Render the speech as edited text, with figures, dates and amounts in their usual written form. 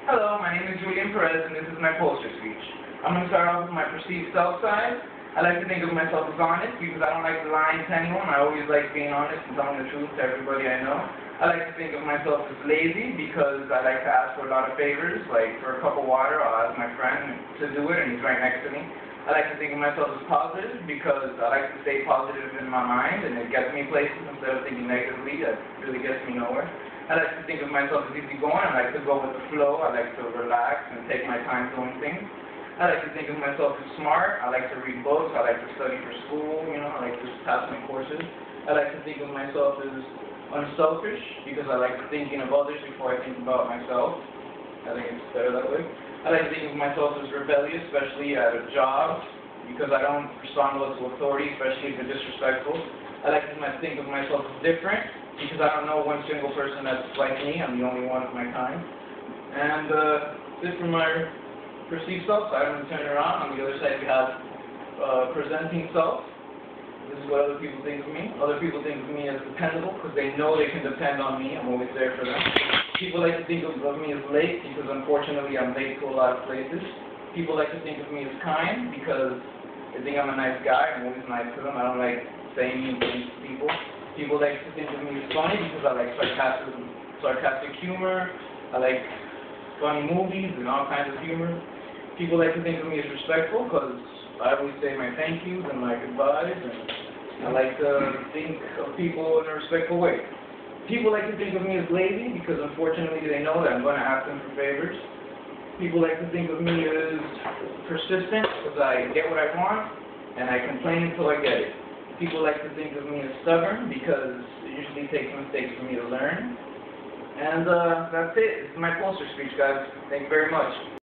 Hello, my name is Julian Perez, and this is my poster speech. I'm going to start off with my perceived self side. I like to think of myself as honest because I don't like lying to anyone. I always like being honest and telling the truth to everybody I know. I like to think of myself as lazy because I like to ask for a lot of favors. Like for a cup of water, I'll ask my friend to do it, and he's right next to me. I like to think of myself as positive because I like to stay positive in my mind, and it gets me places instead of thinking negatively. That really gets me nowhere. I like to think of myself as easygoing. I like to go with the flow. I like to relax and take my time doing things. I like to think of myself as smart. I like to read books. I like to study for school. I like to pass my courses. I like to think of myself as unselfish because I like thinking of others before I think about myself. I think it's better that way. I like to think of myself as rebellious, especially at a job, because I don't respond well to authority, especially if they're disrespectful. I like to think of myself as different, because I don't know one single person that's like me. I'm the only one of my kind. And this is my perceived self, so I'm going to turn it around. On the other side, we have presenting self. This is what other people think of me. Other people think of me as dependable, because they know they can depend on me. I'm always there for them. People like to think of me as late, because unfortunately I'm late to a lot of places. People like to think of me as kind, because they think I'm a nice guy. I'm always nice to them. I don't like saying mean things to people. People like to think of me as funny because I like sarcastic humor. I like funny movies and all kinds of humor. People like to think of me as respectful because I always say my thank yous and my goodbyes, and I like to think of people in a respectful way. People like to think of me as lazy because unfortunately they know that I'm going to ask them for favors. People like to think of me as persistent because I get what I want and I complain until I get it. People like to think of me as stubborn because it usually takes mistakes for me to learn. And that's it. It's my poster speech, guys. Thank you very much.